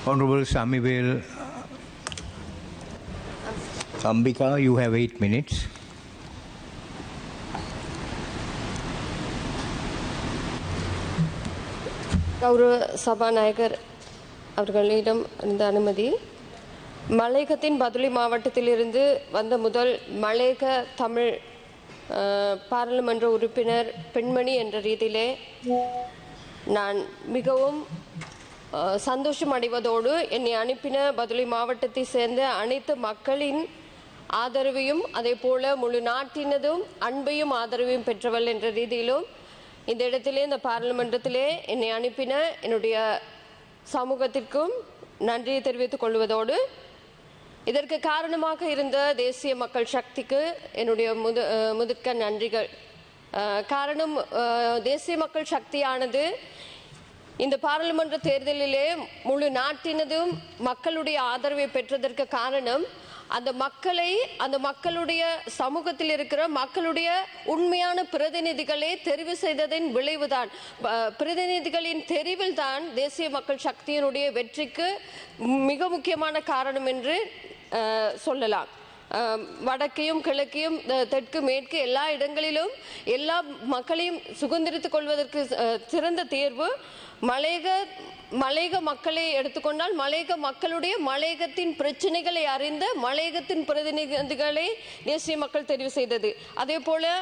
Honorable Samivel Ambika, you have 8 minutes. கௌரவ சபாநாயகர் அவர்களிடம் இந்த அனுமதி. மலையகத்தின் பதுளை மாவட்டத்திலிருந்து வந்த முதல் மலையக தமிழ் பாராளுமன்ற உறுப்பினர் பெண்மணி என்ற ரீதியிலே நான் மிகவும் சந்தோஷம் அடைவதோடு என்னை அனுப்பின பதுளை மாவட்டத்தை சேர்ந்த அனைத்து மக்களின் ஆதரவையும் அதே போல முழு நாட்டினதும் அன்பையும் ஆதரவையும் பெற்றவள் என்ற ரீதியிலும் இந்த இடத்திலே இந்த பாராளுமன்றத்திலே என்னை அனுப்பின என்னுடைய சமூகத்திற்கும் நன்றியை தெரிவித்துக் கொள்வதோடு இதற்கு காரணமாக இருந்த தேசிய மக்கள் சக்திக்கு என்னுடைய முதுக்க நன்றிகள். காரணம், தேசிய மக்கள் சக்தியானது இந்த பாராளுமன்ற தேர்தலிலே முழு நாட்டினதும் மக்களுடைய ஆதரவை பெற்றதற்கு காரணம் அந்த மக்களுடைய சமூகத்தில் இருக்கிற மக்களுடைய உண்மையான பிரதிநிதிகளை தெரிவு செய்ததின் விளைவுதான். பிரதிநிதிகளின் தெரிவில் தான் தேசிய மக்கள் சக்தியினுடைய வெற்றிக்கு மிக முக்கியமான காரணம் என்று சொல்லலாம். வடக்கையும் கிழக்கையும் தெற்கு மேற்கு எல்லா இடங்களிலும் எல்லா மக்களையும் சுதந்திரித்துக் கொள்வதற்கு சிறந்த தேர்வு மலையக மக்களை எடுத்துக்கொண்டால் மலையக மக்களுடைய மலையகத்தின் பிரச்சனைகளை அறிந்த மலையகத்தின் பிரதிநிதிகளை தேசிய மக்கள் தெரிவு செய்தது. அதே போல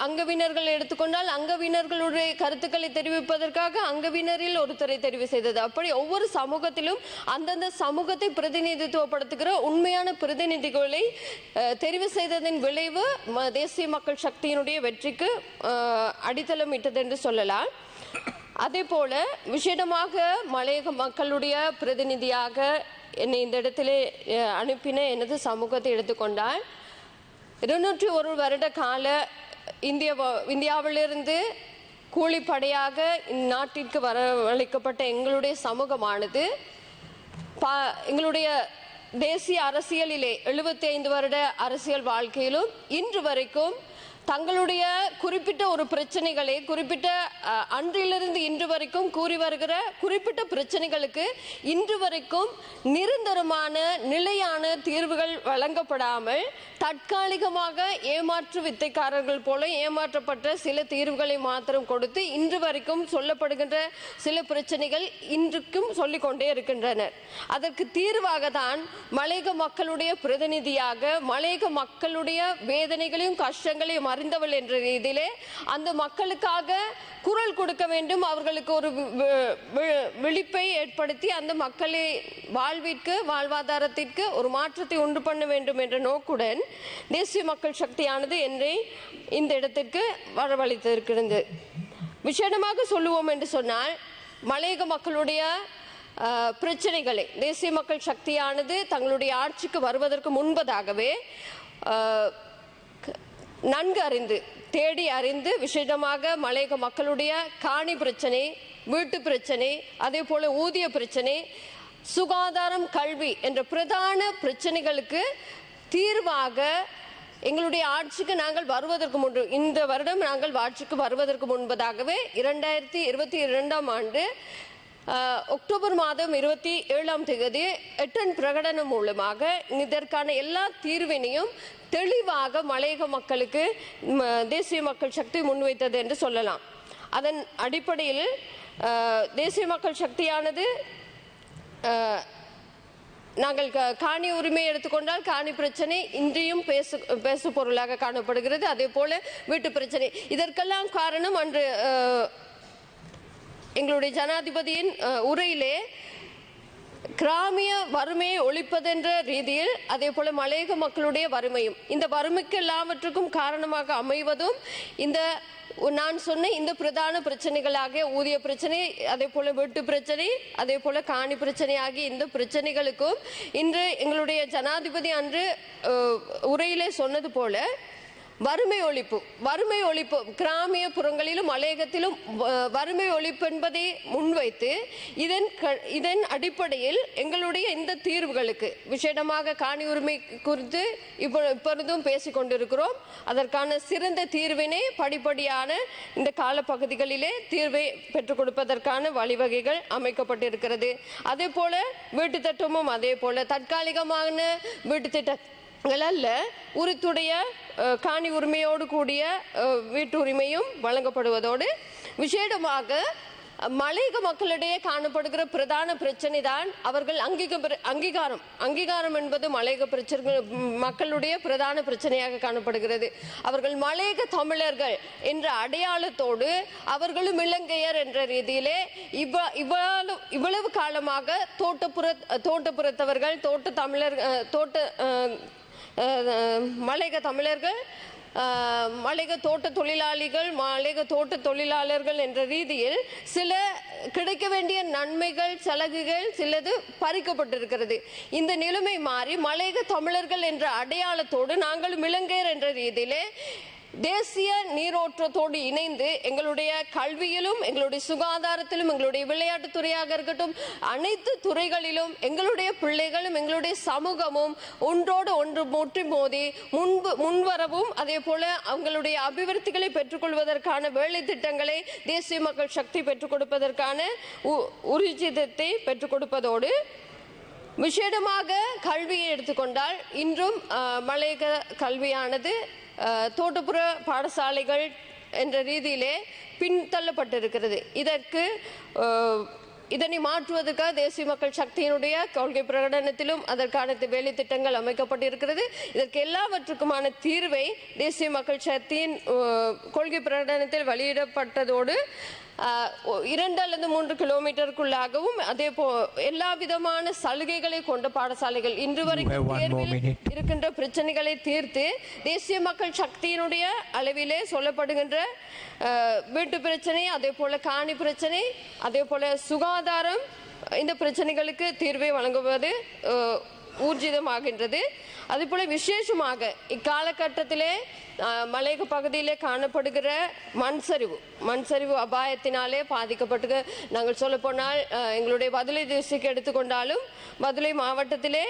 அங்கவினர்கள் எடுத்துக்கொண்டால் அங்கவினர்களுடைய கருத்துக்களை தெரிவிப்பதற்காக அங்கவினரில் ஒருத்தரை தெரிவு செய்தது. அப்படி ஒவ்வொரு சமூகத்திலும் அந்தந்த சமூகத்தை பிரதிநிதித்துவப்படுத்துகிற உண்மையான பிரதிநிதிகளை தெரிவு செய்ததின் விளைவு தேசிய மக்கள் சக்தியினுடைய வெற்றிக்கு அடித்தளம் இட்டது என்று சொல்லலாம். அதே போல விசேடமாக மலையக மக்களுடைய பிரதிநிதியாக என்னை இந்த இடத்திலே அனுப்பின எனது சமூகத்தை எடுத்துக்கொண்டால் 201 வருட கால இந்தியாவிலிருந்து கூலிப்படையாக இந்நாட்டிற்கு வரவழைக்கப்பட்ட எங்களுடைய சமூகமானது எங்களுடைய தேசிய அரசியலிலே 75 வருட அரசியல் வாழ்க்கையிலும் இன்று வரைக்கும் தங்களுடைய குறிப்பிட்ட ஒரு பிரச்சனைகளை குறிப்பிட்ட அன்றிலிருந்து இன்று வரைக்கும் கூறி வருகிற குறிப்பிட்ட பிரச்சனைகளுக்கு இன்று வரைக்கும் நிரந்தரமான நிலையான தீர்வுகள் வழங்கப்படாமல் தற்காலிகமாக ஏமாற்று வித்தைக்காரர்கள் போல ஏமாற்றப்பட்ட சில தீர்வுகளை மாத்திரம் கொடுத்து இன்று வரைக்கும் சொல்லப்படுகின்ற சில பிரச்சனைகள் இன்றுக்கும் சொல்லிக்கொண்டே இருக்கின்றனர். அதற்கு தீர்வாக தான் மலையக மக்களுடைய பிரதிநிதியாக மலையக மக்களுடைய வேதனைகளையும் கஷ்டங்களையும் அறிந்தவள் என்ற ரீதியிலே அந்த மக்களுக்காக குரல் கொடுக்க வேண்டும், அவர்களுக்கு ஒரு விழிப்பை ஏற்படுத்தி அந்த மக்களை வாழ்வாதாரத்திற்கு ஒரு மாற்றத்தை உண்டு பண்ண வேண்டும் என்ற நோக்குடன் தேசிய மக்கள் சக்தியானது என்னை இந்த இடத்திற்கு வரவழைத்திருக்கிறது. விசேடமாக சொல்லுவோம் என்று சொன்னால் மலையக மக்களுடைய பிரச்சனைகளை தேசிய மக்கள் சக்தியானது தங்களுடைய ஆட்சிக்கு வருவதற்கு முன்பதாகவே நன்கு அறிந்து தேடி அறிந்து விசேடமாக மலையக மக்களுடைய காணி பிரச்சனை, வீட்டு பிரச்சனை, அதே போல ஊதிய பிரச்சனை, சுகாதாரம், கல்வி என்ற பிரதான பிரச்சனைகளுக்கு தீர்வாக எங்களுடைய ஆட்சிக்கு நாங்கள் வருவதற்கு முன்பு இந்த வருடம் நாங்கள் ஆட்சிக்கு வருவதற்கு முன்பதாகவே 2022ஆம் ஆண்டு அக்டோபர் மாதம் 27ஆம் தேதி எட்டன் பிரகடனம் மூலமாக இதற்கான எல்லா தீர்வினையும் தெளிவாக மலையக மக்களுக்கு தேசிய மக்கள் சக்தி முன்வைத்தது என்று சொல்லலாம். அதன் அடிப்படையில் தேசிய மக்கள் சக்தியானது நாங்கள் காணி உரிமை எடுத்துக்கொண்டால் காணி பிரச்சனை இன்றையும் பேசு பொருளாக காணப்படுகிறது. அதே போல வீட்டு பிரச்சனை, இதற்கெல்லாம் காரணம் அன்று எங்களுடைய ஜனாதிபதியின் உரையிலே கிராமிய வறுமையை ஒழிப்பதென்ற ரீதியில் அதே போல மலையக மக்களுடைய வறுமையும் இந்த வறுமைக்கு எல்லாவற்றுக்கும் காரணமாக அமைவதும் இந்த நான் சொன்ன இந்த பிரதான பிரச்சனைகளாக ஊதிய பிரச்சனை, அதே போல வீட்டு பிரச்சனை, அதே போல காணி பிரச்சனை ஆகிய இந்த பிரச்சனைகளுக்கும் இன்று எங்களுடைய ஜனாதிபதி அன்று உரையிலே சொன்னது போல வறுமை ஒழிப்பு கிராமிய புறங்களிலும் மலையகத்திலும் வறுமை ஒழிப்பு என்பதை முன்வைத்து இதன் அடிப்படையில் எங்களுடைய இந்த தீர்வுகளுக்கு விசேடமாக காணி உரிமை குறித்து இப்பொழுதும் பேசிக் கொண்டிருக்கிறோம். அதற்கான சிறந்த தீர்வினை படிப்படியான இந்த காலப்பகுதிகளிலே தீர்வை பெற்றுக் கொடுப்பதற்கான வழிவகைகள் அமைக்கப்பட்டிருக்கிறது. அதே போல வீட்டு திட்டமும் அதே போல தற்காலிகமான வீட்டு திட்ட அல்ல, உரித்துடைய காணி உரிமையோடு கூடிய வீட்டு உரிமையும் வழங்கப்படுவதோடு விசேடமாக மலையக மக்களிடையே காணப்படுகிற பிரதான பிரச்சனை தான் அவர்கள் அங்கீகாரம் என்பது மலையக பிரச்சனை மக்களுடைய பிரதான பிரச்சனையாக காணப்படுகிறது. அவர்கள் மலையக தமிழர்கள் என்ற அடையாளத்தோடு அவர்களும் இலங்கையர் என்ற ரீதியிலே இவ்வளவு காலமாக தோட்டப்புறத்தவர்கள் மலையக தமிழர்கள் மலையக தோட்ட தொழிலாளிகள் மலையக தோட்ட தொழிலாளர்கள் என்ற ரீதியில் சில கிடைக்க வேண்டிய நன்மைகள் சலுகைகள் சிலது பறிக்கப்பட்டிருக்கிறது. இந்த நிலைமை மாறி மலையக தமிழர்கள் என்ற அடையாளத்தோடு நாங்களும் இலங்கையர் என்ற ரீதியிலே தேசிய நீரோட்டத்தோடு இணைந்து எங்களுடைய கல்வியிலும் எங்களுடைய சுகாதாரத்திலும் எங்களுடைய விளையாட்டுத்துறையாக இருக்கட்டும் அனைத்து துறைகளிலும் எங்களுடைய பிள்ளைகளும் எங்களுடைய சமூகமும் ஒன்றோடு ஒன்று முற்றி மோதி முன்வரவும் அதே போல அவங்களுடைய அபிவிருத்திகளை பெற்றுக்கொள்வதற்கான வேலை திட்டங்களை தேசிய மக்கள் சக்தி பெற்றுக் கொடுப்பதற்கான உறுதித்தை பெற்றுக் கொடுப்பதோடு விசேடமாக கல்வியை எடுத்துக்கொண்டால் இன்றும் மலையக கல்வியானது தோட்டப்புற பாடசாலைகள் என்ற ரீதியிலே பின்தள்ளப்பட்டிருக்கிறது. இதனை மாற்றுவதற்காக தேசிய மக்கள் சக்தியினுடைய கொள்கை பிரகடனத்திலும் அதற்கான வேலை திட்டங்கள் அமைக்கப்பட்டிருக்கிறது. இதற்கு எல்லாவற்றுக்குமான தீர்வை தேசிய மக்கள் சக்தியின் கொள்கை பிரகடனத்தில் வெளியிடப்பட்டதோடு 2 அல்லது 3 கிலோமீட்டருக்குள்ளாகவும் அதே எல்லா விதமான சலுகைகளை கொண்ட பாடசாலைகள் இன்று வரைக்கும் இருக்கின்ற பிரச்சனைகளை தீர்த்து தேசிய மக்கள் சக்தியினுடைய அளவிலே சொல்லப்படுகின்ற வீட்டு பிரச்சனை அதே போல காணி பிரச்சனை அதே போல சுகாதாரம் இந்த பிரச்சனைகளுக்கு தீர்வை வழங்குவது ஊர்ஜிதமாகின்றது. அதே போல விசேஷமாக இக்காலகட்டத்திலே மலையக பகுதியிலே காணப்படுகிற மண் சரிவு அபாயத்தினாலே பாதிக்கப்பட்டு நாங்கள் சொல்ல போனால் எங்களுடைய பதுளை டிஸ்ட்ரிக்ட் எடுத்துக்கொண்டாலும் பதுளை மாவட்டத்திலே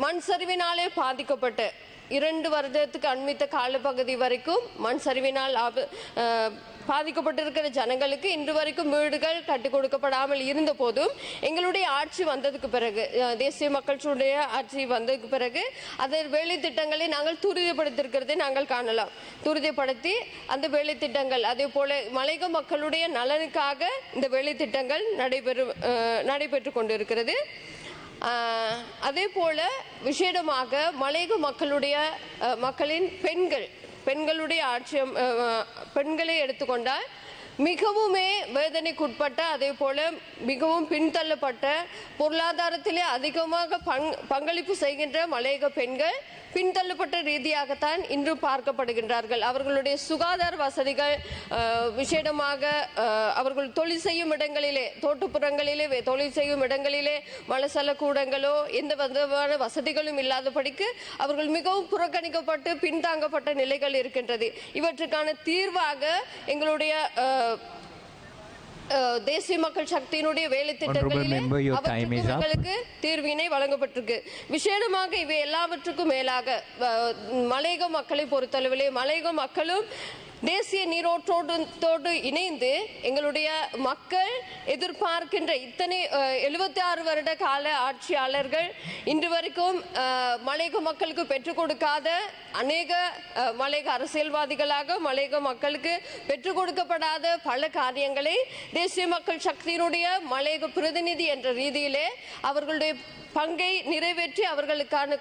மண் சரிவினாலே பாதிக்கப்பட்ட 2 வருடத்துக்கு அண்மித்த காலப்பகுதி வரைக்கும் மண் சரிவினால் பாதிக்கப்பட்டிருக்கிற ஜனங்களுக்கு இன்று வரைக்கும் வீடுகள் கட்டி கொடுக்கப்படாமல் இருந்த போதும் எங்களுடைய ஆட்சி வந்ததுக்கு பிறகு தேசிய மக்களுடைய ஆட்சி வந்ததுக்கு பிறகு அந்த வேலை திட்டங்களை நாங்கள் துரிதப்படுத்தியிருக்கிறதை நாங்கள் காணலாம். துரிதப்படுத்தி அந்த வேலை திட்டங்கள் அதே போல மலையக மக்களுடைய நலனுக்காக இந்த வேலை திட்டங்கள் நடைபெற்று கொண்டிருக்கிறது. அதே போல விசேடமாக மலையக மக்களின் பெண்களுடைய பெண்களை எடுத்துக்கொண்டால் மிகவுமே வேதனைக்குட்பட்ட அதே போல மிகவும் பின்தள்ளப்பட்ட பொருளாதாரத்திலே அதிகமாக பங்களிப்பு செய்கின்ற மலையக பெண்கள் பின்தள்ளப்பட்ட ரீதியாகத்தான் இன்று பார்க்கப்படுகின்றார்கள். அவர்களுடைய சுகாதார வசதிகள் விசேடமாக அவர்கள் தொழில் செய்யும் இடங்களிலே தோட்டப்புறங்களிலே தொழில் செய்யும் இடங்களிலே மலசல கூடங்களோ எந்த விதமான வசதிகளும் இல்லாதபடிக்கு அவர்கள் மிகவும் புறக்கணிக்கப்பட்டு பின்தாங்கப்பட்ட நிலைகள் இருக்கின்றது. இவற்றுக்கான தீர்வாக எங்களுடைய தேசிய மக்கள் சக்தியினுடைய வேலை திட்டங்களுக்கு தீர்வினை வழங்கப்பட்டிருக்கு. விசேடமாக இவை எல்லாவற்றுக்கும் மேலாக மலையக மக்களை பொறுத்தளவிலே மலையக மக்களும் தேசிய நீரோட்டத்தோடு இணைந்து எங்களுடைய மக்கள் எதிர்பார்க்கின்ற இத்தனை 76 வருட கால ஆட்சியாளர்கள் இன்று வரைக்கும் மலையக மக்களுக்கு பெற்றுக் கொடுக்காத அநேக மலையக அரசியல்வாதிகளாக மலையக மக்களுக்கு பெற்றுக் கொடுக்கப்படாத பல காரியங்களை தேசிய மக்கள் சக்தியினுடைய மலையக பிரதிநிதி என்ற ரீதியிலே அவர்களுடைய பங்கை நிறைவேற்றி அவர்களுக்கான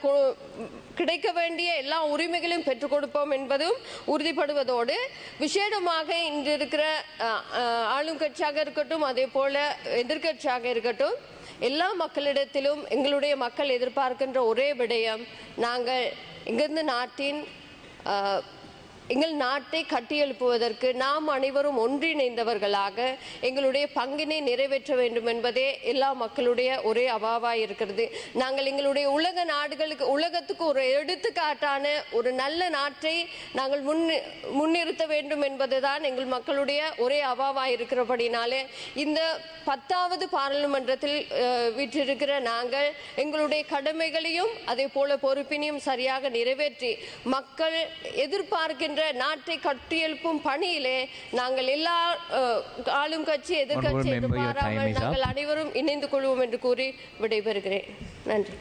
கிடைக்க வேண்டிய எல்லா உரிமைகளையும் பெற்றுக் கொடுப்போம் என்பதும் உறுதிப்படுவதோடு விசேடமாக இன்று இருக்கிற ஆளும் கட்சியாக இருக்கட்டும் அதே போல எதிர்கட்சியாக இருக்கட்டும் எல்லா மக்களிடத்திலும் எங்களுடைய மக்கள் எதிர்பார்க்கின்ற ஒரே விடயம் நாங்கள் இங்கிருந்து நாட்டின் எங்கள் நாட்டை கட்டியெழுப்புவதற்கு நாம் அனைவரும் ஒன்றிணைந்தவர்களாக எங்களுடைய பங்கினை நிறைவேற்ற வேண்டும் என்பதே எல்லா மக்களுடைய ஒரே அவாவாய் இருக்கிறது. நாங்கள் எங்களுடைய உலக நாடுகளுக்கு, உலகத்துக்கு ஒரு எடுத்துக்காட்டான ஒரு நல்ல நாட்டை நாங்கள் முன்னிறுத்த வேண்டும் என்பதுதான் எங்கள் மக்களுடைய ஒரே அவாவாய் இருக்கிறபடினாலே இந்த 10வது பாராளுமன்றத்தில் வீற்றிருக்கிற நாங்கள் எங்களுடைய கடமைகளையும் அதே போல பொறுப்பினையும் சரியாக நிறைவேற்றி மக்கள் எதிர்பார்க்கின்ற நாட்டை கட்டியெழுப்பும் பணியிலே நாங்கள் எல்லா ஆளும் கட்சி எதிர்கட்சி என்று பாராமல் நாங்கள் அனைவரும் இணைந்து கொள்வோம் என்று கூறி விடைபெறுகிறேன். நன்றி.